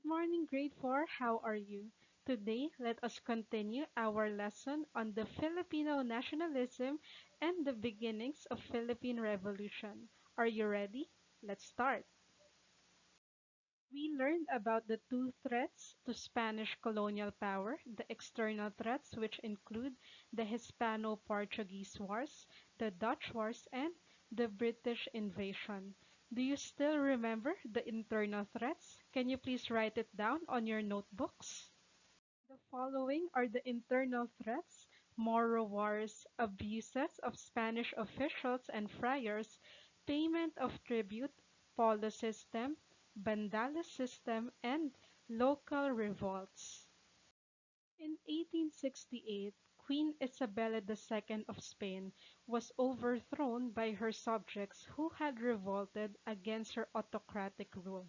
Good morning, grade 4. How are you? Today, let us continue our lesson on the Filipino nationalism and the beginnings of Philippine Revolution. Are you ready? Let's start. We learned about the two threats to Spanish colonial power, the external threats which include the Hispano-Portuguese Wars, the Dutch Wars, and the British invasion. Do you still remember the internal threats? Can you please write it down on your notebooks? The following are the internal threats: Moro wars, abuses of Spanish officials and friars, payment of tribute, polo system, bandala system, and local revolts. In 1868, Queen Isabella II of Spain was overthrown by her subjects who had revolted against her autocratic rule.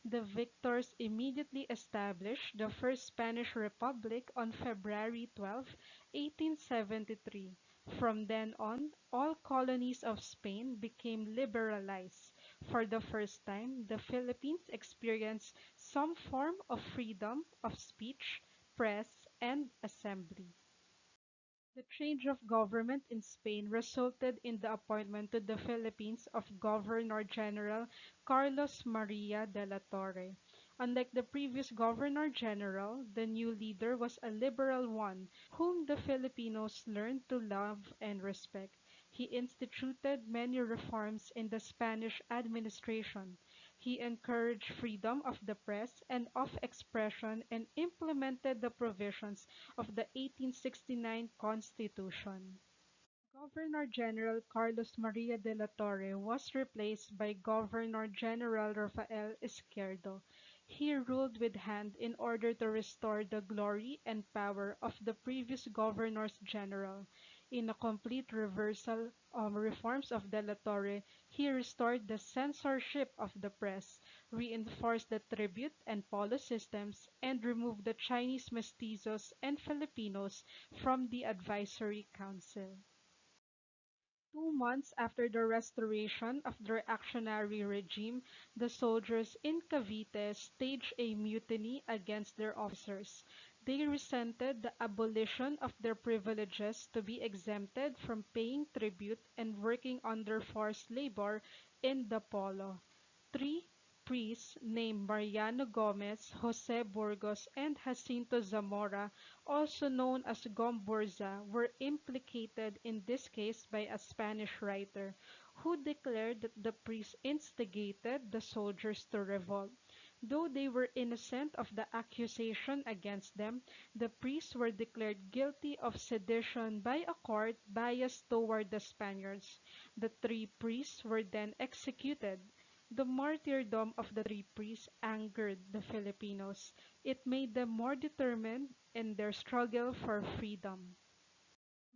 The victors immediately established the First Spanish Republic on February 12, 1873. From then on, all colonies of Spain became liberalized. For the first time, the Philippines experienced some form of freedom of speech, press, and assembly. The change of government in Spain resulted in the appointment to the Philippines of Governor-General Carlos Maria de la Torre. Unlike the previous Governor-General, the new leader was a liberal one whom the Filipinos learned to love and respect. He instituted many reforms in the Spanish administration. He encouraged freedom of the press and of expression and implemented the provisions of the 1869 Constitution. Governor-General Carlos Maria de la Torre was replaced by Governor-General Rafael Izquierdo. He ruled with hand in order to restore the glory and power of the previous Governors-General. In a complete reversal of reforms of de la Torre, he restored the censorship of the press, reinforced the tribute and polo systems, and removed the Chinese mestizos and Filipinos from the advisory council. 2 months after the restoration of the reactionary regime, the soldiers in Cavite staged a mutiny against their officers. They resented the abolition of their privileges to be exempted from paying tribute and working under forced labor in the polo. Three priests named Mariano Gomez, Jose Burgos, and Jacinto Zamora, also known as Gomburza, were implicated in this case by a Spanish writer, who declared that the priests instigated the soldiers to revolt. Though they were innocent of the accusation against them, the priests were declared guilty of sedition by a court biased toward the Spaniards. The three priests were then executed. The martyrdom of the three priests angered the Filipinos. It made them more determined in their struggle for freedom.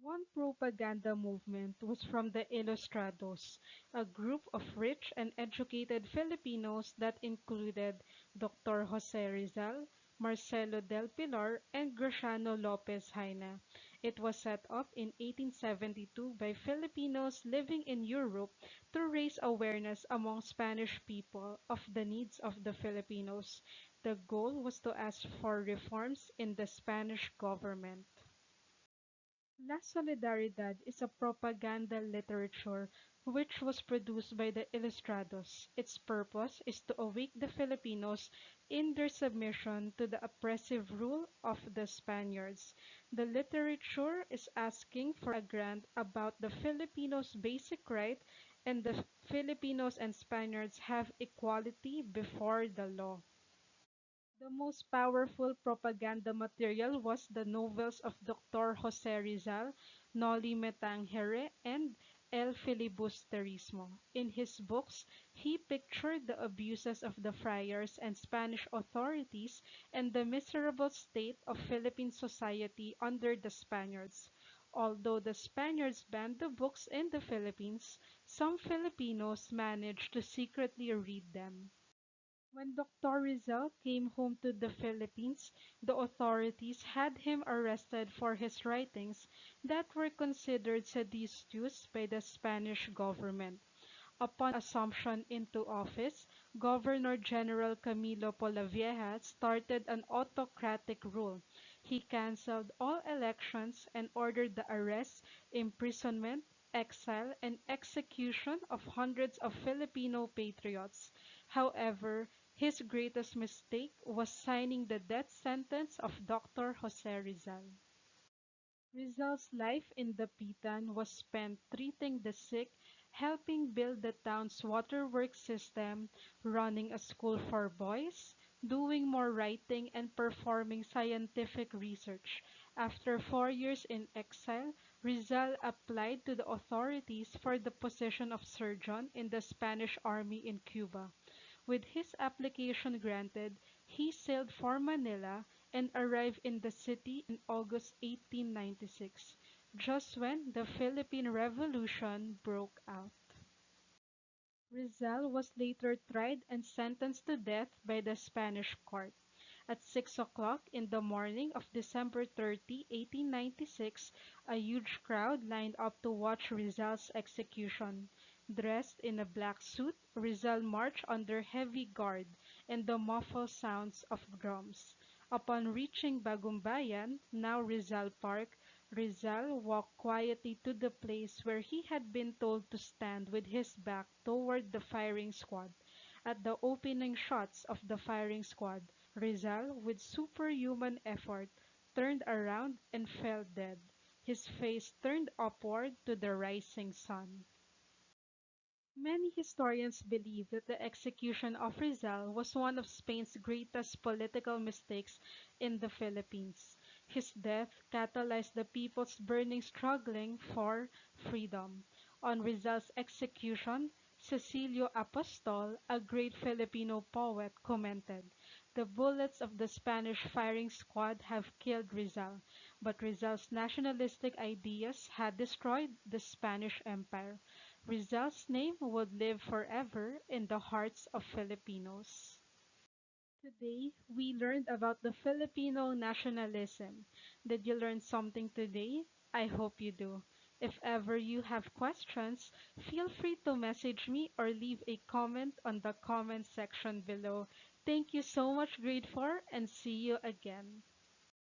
One propaganda movement was from the Ilustrados, a group of rich and educated Filipinos that included Dr. Jose Rizal, Marcelo del Pilar, and Graciano Lopez Haina. It was set up in 1872 by Filipinos living in Europe to raise awareness among Spanish people of the needs of the Filipinos. The goal was to ask for reforms in the Spanish government. La Solidaridad is a propaganda literature which was produced by the Ilustrados. Its purpose is to awake the Filipinos in their submission to the oppressive rule of the Spaniards. The literature is asking for a grant about the Filipinos' basic right, and the Filipinos and Spaniards have equality before the law. The most powerful propaganda material was the novels of Dr. Jose Rizal, Noli Me Tangere, and El Filibusterismo. In his books, he pictured the abuses of the friars and Spanish authorities and the miserable state of Philippine society under the Spaniards. Although the Spaniards banned the books in the Philippines, some Filipinos managed to secretly read them. When Dr. Rizal came home to the Philippines, the authorities had him arrested for his writings that were considered seditious by the Spanish government. Upon assumption into office, Governor General Camilo Polavieja started an autocratic rule. He canceled all elections and ordered the arrest, imprisonment, exile, and execution of hundreds of Filipino patriots. However, his greatest mistake was signing the death sentence of Dr. Jose Rizal. Rizal's life in Dapitan was spent treating the sick, helping build the town's waterworks system, running a school for boys, doing more writing, and performing scientific research. After 4 years in exile, Rizal applied to the authorities for the position of surgeon in the Spanish army in Cuba. With his application granted, he sailed for Manila and arrived in the city in August 1896, just when the Philippine Revolution broke out. Rizal was later tried and sentenced to death by the Spanish court. At 6 o'clock in the morning of December 30, 1896, a huge crowd lined up to watch Rizal's execution. Dressed in a black suit, Rizal marched under heavy guard and the muffled sounds of drums. Upon reaching Bagumbayan, now Rizal Park, Rizal walked quietly to the place where he had been told to stand with his back toward the firing squad. At the opening shots of the firing squad, Rizal, with superhuman effort, turned around and fell dead, his face turned upward to the rising sun. Many historians believe that the execution of Rizal was one of Spain's greatest political mistakes in the Philippines. His death catalyzed the people's burning struggling for freedom. On Rizal's execution, Cecilio Apostol, a great Filipino poet, commented, "The bullets of the Spanish firing squad have killed Rizal, but Rizal's nationalistic ideas had destroyed the Spanish Empire. Rizal's name would live forever in the hearts of Filipinos." Today, we learned about the Filipino nationalism. Did you learn something today? I hope you do. If ever you have questions, feel free to message me or leave a comment on the comment section below. Thank you so much, Grade 4, and see you again.